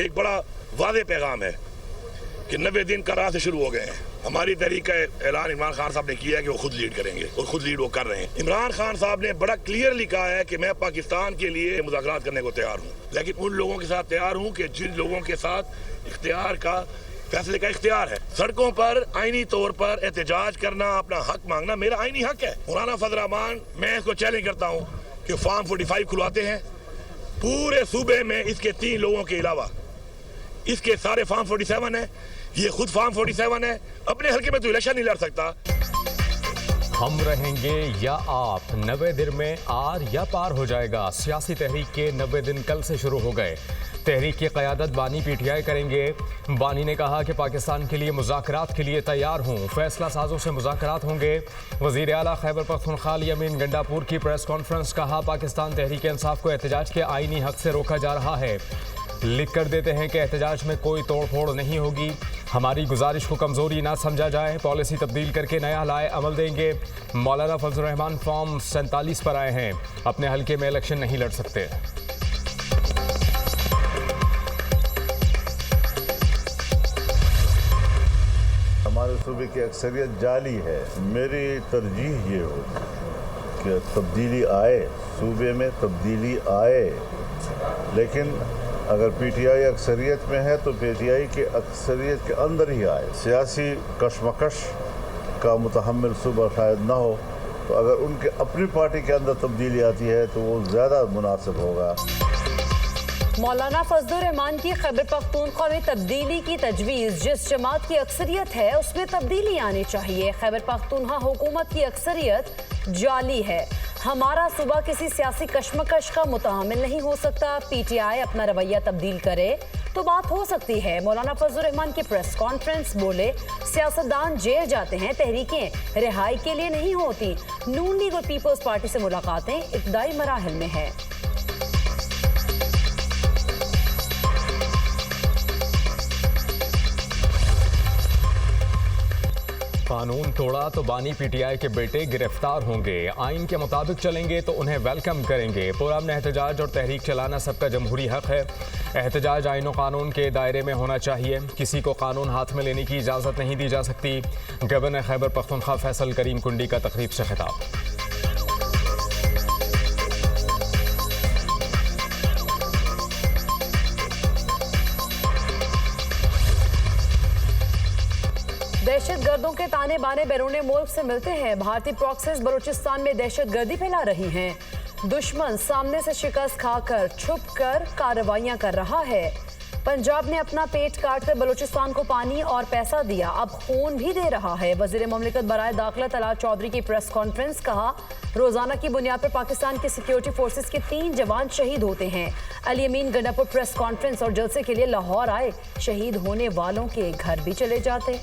एक बड़ा वाज़ेह पैगाम है कि 90 दिन का राह से शुरू हो गए हैं। हमारी तहरीक का ऐलान इमरान खान साहब ने किया है कि वो खुद लीड करेंगे और खुद लीड वो कर रहे हैं। इमरान खान साहब ने बड़ा क्लियरली कहा है कि मैं पाकिस्तान के लिए मुज़ाकरात करने को तैयार हूँ, लेकिन उन लोगों के साथ तैयार हूँ कि जिन लोगों के साथ इख्तियार का फैसले का इख्तियार है। सड़कों पर आईनी तौर पर एहतजाज करना, अपना हक मांगना मेरा आईनी हक है। मौलाना फजल रहमान, मैं इसको चैलेंज करता हूँ कि फार्म 45 खुलवाते हैं पूरे सूबे में, इसके 3 लोगों के अलावा इसके सारे फार्म 47 है, ये खुद फार्म 47 है, अपने हल्के में तो इलेक्शन नहीं लड़ सकता। हम रहेंगे या आप, 90 दिन में आर या पार हो जाएगा। सियासी तहरीक के 90 दिन कल से शुरू हो गए। तहरीक की क़यादत बानी पीटीआई करेंगे। बानी ने कहा कि पाकिस्तान के लिए मुज़ाकरात के लिए तैयार हूँ, फैसला साजों से मुज़ाकरात होंगे। वज़ीर आला खैबर पख्तूनख्वा अमीन गंडापुर की प्रेस कॉन्फ्रेंस, कहा पाकिस्तान तहरीक इंसाफ को एहतजाज के आईनी हक से रोका जा रहा है। लिख कर देते हैं कि एहतजाज में कोई तोड़ फोड़ नहीं होगी, हमारी गुजारिश को कमज़ोरी ना समझा जाए, पॉलिसी तब्दील करके नया लाए अमल देंगे। मौलाना फजल रहमान फॉर्म 47 पर आए हैं, अपने हल्के में इलेक्शन नहीं लड़ सकते। हमारे सूबे की अक्सरियत जाली है। मेरी तरजीह ये हो कि तब्दीली आए, सूबे में तब्दीली आए, लेकिन अगर पीटीआई अक्सरियत में है तो पीटीआई के अक्सरियत के अंदर ही आए। सियासी कशमकश का मुतहम्मिल सूबा शायद ना हो, तो अगर उनके अपनी पार्टी के अंदर तब्दीली आती है तो वो ज़्यादा मुनासिब होगा। मौलाना फजल रहमान की खैबर पख्तूनख्वा में तब्दीली की तजवीज़, जिस जमात की अक्सरियत है उसमें तब्दीली आनी चाहिए। खैबर पख्तूनख्वा हुकूमत की अक्सरियत जाली है, हमारा सूबा किसी सियासी कशमकश का मुतहम्मिल नहीं हो सकता। पीटीआई अपना रवैया तब्दील करे तो बात हो सकती है। मौलाना फजल रहमान की प्रेस कॉन्फ्रेंस, बोले सियासतदान जेल जाते हैं, तहरीकें रिहाई के लिए नहीं होती। नून लीग और पीपल्स पार्टी से मुलाकातें इब्तदाई मराहिल में है। कानून तोड़ा तो बानी पीटीआई के बेटे गिरफ्तार होंगे, आइन के मुताबिक चलेंगे तो उन्हें वेलकम करेंगे। पुरअमन एहतजाज और तहरीक चलाना सबका जमहूरी हक है। एहतजाज आइन और कानून के दायरे में होना चाहिए, किसी को कानून हाथ में लेने की इजाज़त नहीं दी जा सकती। गवर्नर खैबर पख्तूनख्वा फैसल करीम कुंडी का तकरीब से खिताब। दहशत गर्दों के ताने बाने बैरूने मुल्क से मिलते हैं। भारतीय प्रॉक्सीज बलूचिस्तान में दहशत गर्दी फैला रही हैं। दुश्मन सामने से शिकस्त खाकर छुप कर कार्रवाइयां कर रहा है। पंजाब ने अपना पेट काट कर बलूचिस्तान को पानी और पैसा दिया, अब खून भी दे रहा है। वजीर ममलिकत बराए दाखिला तलाल चौधरी की प्रेस कॉन्फ्रेंस, कहा रोजाना की बुनियाद पर पाकिस्तान के सिक्योरिटी फोर्सेस के 3 जवान शहीद होते हैं। अमीन गंडापुर प्रेस कॉन्फ्रेंस और जलसे के लिए लाहौर आए, शहीद होने वालों के घर भी चले जाते।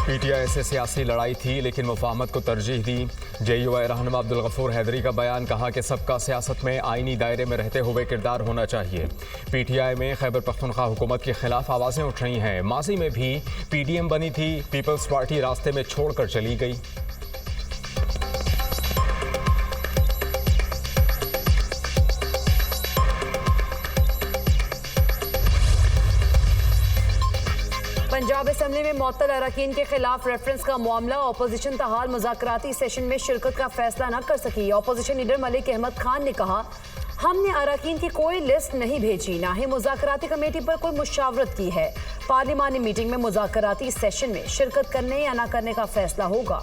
पीटीआई से सियासी लड़ाई थी लेकिन मुफाहमत को तरजीह दी। जेयूआई रहनुमा अब्दुल गफूर हैदरी का बयान, कहा कि सबका सियासत में आईनी दायरे में रहते हुए किरदार होना चाहिए। पीटीआई में खैबर पख्तूनख्वा हुकूमत के खिलाफ आवाज़ें उठ रही हैं। माजी में भी पीडीएम बनी थी, पीपल्स पार्टी रास्ते में छोड़कर चली गई। पंजाब असेंबली में मुअत्तल अरकान के खिलाफ रेफरेंस का मामला, अपोजिशन तहाल मुज़ाकराती सेशन में शिरकत का फैसला न कर सकी। अपोजिशन लीडर मलिक अहमद खान ने कहा, हमने अरकान की कोई लिस्ट नहीं भेजी, ना ही मुज़ाकराती कमेटी पर कोई मुशावरत की है। पार्लिमानी मीटिंग में मुज़ाकराती सेशन में शिरकत करने या न करने का फैसला होगा।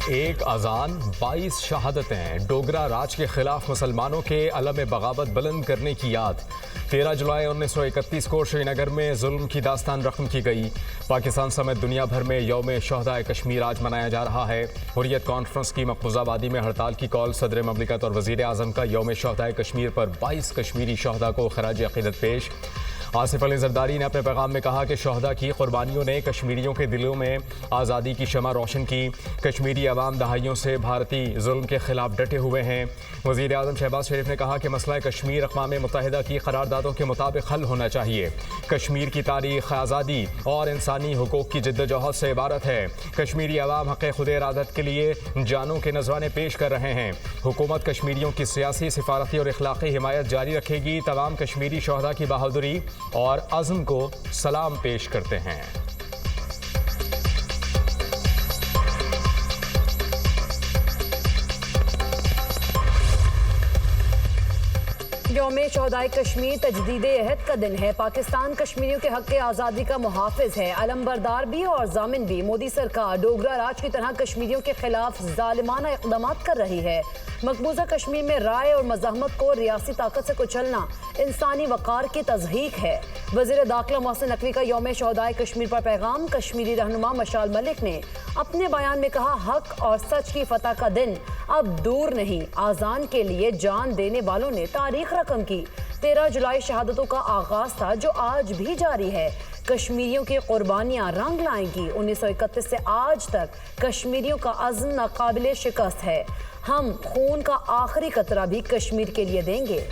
एक अजान 22 शहादतें, डोगरा राज के खिलाफ मुसलमानों के अलम बगावत बुलंद करने की याद। 13 जुलाई 1931 को श्रीनगर में जुल्म की दास्तान रकम की गई। पाकिस्तान समेत दुनिया भर में यौम शहदाए कश्मीर आज मनाया जा रहा है। हुर्रियत कॉन्फ्रेंस की मकबूजाबादी में हड़ताल की कॉल, सदर ममलिकत और वज़ीर आज़म का यौम शहदाए कश्मीर पर 22 कश्मीरी शहदा को खराज अक़ीदत पेश। आसिफ अली जरदारी ने अपने पैगाम में कहा कि शहदा की कुर्बानियों ने कश्मीरियों के दिलों में आज़ादी की शमा रोशन की। कश्मीरी अवाम दहाइयों से भारतीय जुल्म के खिलाफ डटे हुए हैं। वज़ीर आज़म शहबाज शरीफ ने कहा कि मसला कश्मीर अक़वाम मुत्तहिदा की करारदादों के मुताबिक हल होना चाहिए। कश्मीर की तारीख़ आज़ादी और इंसानी हुकूक़ की जिद्दोजहद से इबारत है। कश्मीरी अवाम हक़ खुद इरादत के लिए जानों के नजराने पेश कर रहे हैं। हुकूमत कश्मीरियों की सियासी, सिफारती और इखलाक़ी हिमायत जारी रखेगी। तमाम कश्मीरी शहदा की बहादुरी और अज़्म को सलाम पेश करते हैं। यौम शहदाए कश्मीर तजदीद अहद का दिन है। पाकिस्तान कश्मीरियों के हक़ आज़ादी का मुहाफ़िज़ है। अलमबरदार भी और जामिन भी। मोदी सरकार डोगरा राज की तरह कश्मीरियों के खिलाफ ज़ालिमाना इक़दामात कर रही है। मकबूजा कश्मीर में राय और मज़ाहमत को रियासी ताकत से कुचलना इंसानी वक़ार की तज़हीक है। वज़ीर दाखिला मोहसिन नकवी का यौम शहदाए कश्मीर पर पैगाम। कश्मीरी रहनुमा मशाल मलिक ने अपने बयान में कहा, हक और सच की फतह का दिन अब दूर नहीं। आज़ान के लिए जान देने वालों ने तारीख रकम की। 13 जुलाई शहादतों का आगाज था जो आज भी जारी है। कश्मीरियों की कुर्बानियां रंग लाएंगी। 1931 से आज तक कश्मीरियों का अज़्म नाकाबिले शिकस्त है। हम खून का आखिरी कतरा भी कश्मीर के लिए देंगे।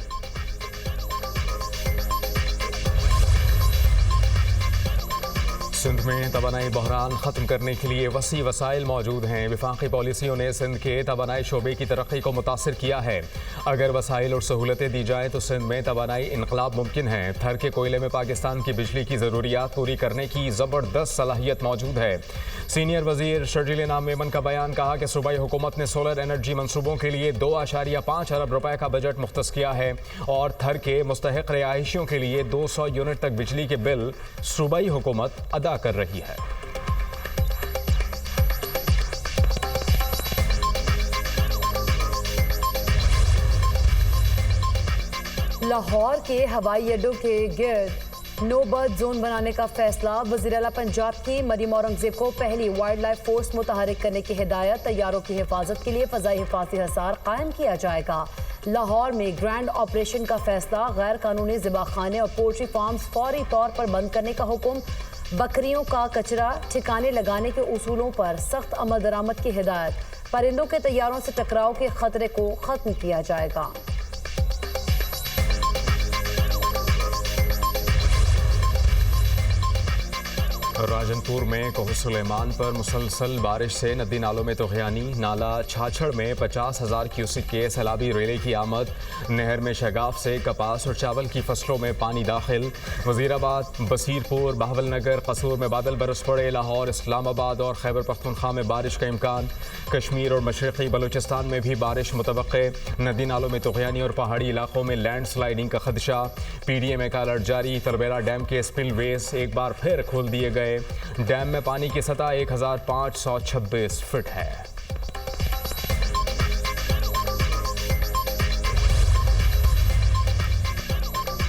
सिंध में तवानाई बहरान ख़त्म करने के लिए वसी वसाइल मौजूद हैं। वफाकी पॉलिसियों ने सिंध के तवानाई शोबे की तरक्की को मुतासिर किया है। अगर वसाइल और सहूलतें दी जाएँ तो सिंध में तवानाई इनकलाब मुमकिन है। थर के कोयले में पाकिस्तान की बिजली की ज़रूरियात पूरी करने की ज़बरदस्त सलाहियत मौजूद है। सीनियर वज़ीर शर्जील इनाम मेमन का बयान। कहा कि सूबाई हुकूमत ने सोलर एनर्जी मनसूबों के लिए 2.5 अरब रुपए का बजट मुख्तस किया है और थर के मुस्तहिक रिहायशियों के लिए 200 यूनिट तक बिजली के बिल सूबाई हुकूमत अदा कर रही है। लाहौर के हवाई अड्डों के गिर्द नो बर्ड जोन बनाने का फैसला। वज़ीर आला पंजाब की मरीम औरंगजेब को पहली वाइल्ड लाइफ फोर्स मुतहरिक करने की हिदायत। तैयारों की हिफाजत के लिए फ़ज़ाई हिफाजती हिसार कायम किया जाएगा। लाहौर में ग्रैंड ऑपरेशन का फैसला। गैर कानूनी ज़िबाखाने और पोल्ट्री फार्म्स फौरी तौर पर बंद करने का हुक्म। बकरियों का कचरा ठिकाने लगाने के उसूलों पर सख्त अमल दरामद की हिदायत। परिंदों के तैयारों से टकराव के खतरे को खत्म किया जाएगा। राजनपुर में कोह सुलेमान पर मुसलसल बारिश से नदी नालों में तोग़यानी। नाला छाछड़ में 50,000 क्यूसिक के सैलाबी रेले की आमद। नहर में शगाफ से कपास और चावल की फसलों में पानी दाखिल। वज़ीराबाद, बसीरपुर, बहावलनगर, कसूर में बादल बरस पड़े। लाहौर, इस्लामाबाद और खैबर पख्तूनख्वा में बारिश का इम्कान। कश्मीर और मशरक़ी बलूचिस्तान में भी बारिश मुतवक्के। नदी नालों में तोग़यानी और पहाड़ी इलाकों में लैंड स्लाइडिंग का खदशा। PDMA का अलर्ट जारी। तरबेला डैम के स्पिलवेज एक बार फिर खोल दिए गए। डैम में पानी की सतह 1526 फीट है।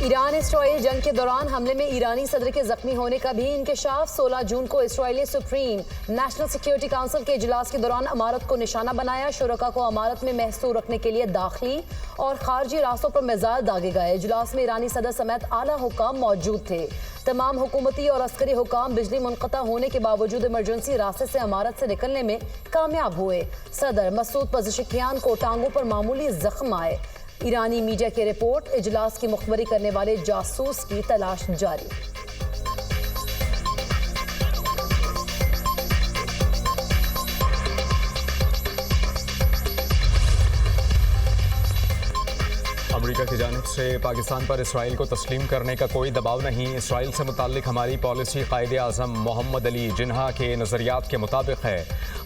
ईरान इसराइल जंग के दौरान हमले में ईरानी सदर के जख्मी होने का भी इंकशाफ। 16 जून को Israeli supreme national security council के इजलास के दौरान अमारत को निशाना बनाया। शुरका को अमारत में महसूर रखने के लिए दाखिली और खारजी रास्तों पर मिसाइल दागे गए। इजलास में ईरानी सदर समेत आला हुकाम मौजूद थे। तमाम हुकूमती और अस्करी हुकाम बिजली मुनक़ता होने के बावजूद इमरजेंसी रास्ते से अमारत से निकलने में कामयाब हुए। सदर मसूद पज़ेशिकियान को टांगों पर मामूली जख्म आए। ईरानी मीडिया की रिपोर्ट। इजलास की मुखबरी करने वाले जासूस की तलाश जारी। अमेरिका की जानिब से पाकिस्तान पर इसराइल को तस्लीम करने का कोई दबाव नहीं। इसराइल से मुताल्लिक हमारी पॉलिसी कायदे आज़म मोहम्मद अली जिन्हा के नज़रियात के मुताबिक है।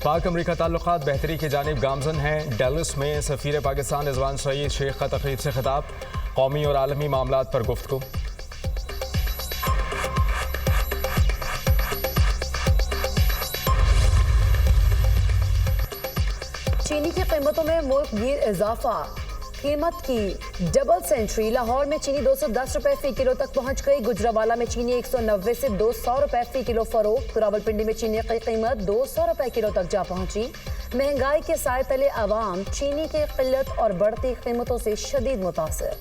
पाक अमेरिका ताल्लुकात बेहतरी की जानिब गामजन हैं। डेलिस में सफ़ीर पाकिस्तान रिजवान सईद शेख का तकरीब से खिताब। कौमी और आलमी मामलात पर गुफ्तगू। चीनी की कीमतों में मुल्कगीर इजाफा। कीमत की डबल सेंचुरी। लाहौर में चीनी 210 रुपए फी किलो तक पहुंच गई। गुजरावाला में चीनी 190 से 200 रुपए फी किलो फरोख्त। रावलपिंडी में चीनी की कीमत 200 रुपए किलो तक जा पहुंची। महंगाई के साए तले आवाम चीनी की किल्लत और बढ़ती कीमतों से शदीद मुतासिर।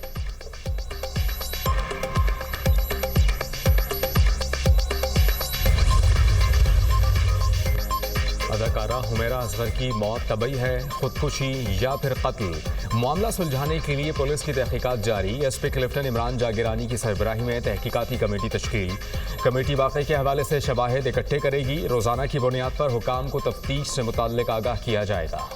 अदाकारा हुमैरा असगर की मौत तबई है, खुदकुशी या फिर कत्ल? मामला सुलझाने के लिए पुलिस की तहकीकात जारी। एसपी क्लिफ्टन इमरान जागीरानी की सरबराही में तहकीकाती कमेटी तश्कील। कमेटी वाक़े के हवाले से शवाहिद इकट्ठे करेगी। रोज़ाना की बुनियाद पर हुकाम को तफ्तीश से मुताल्लिक आगाह किया जाएगा।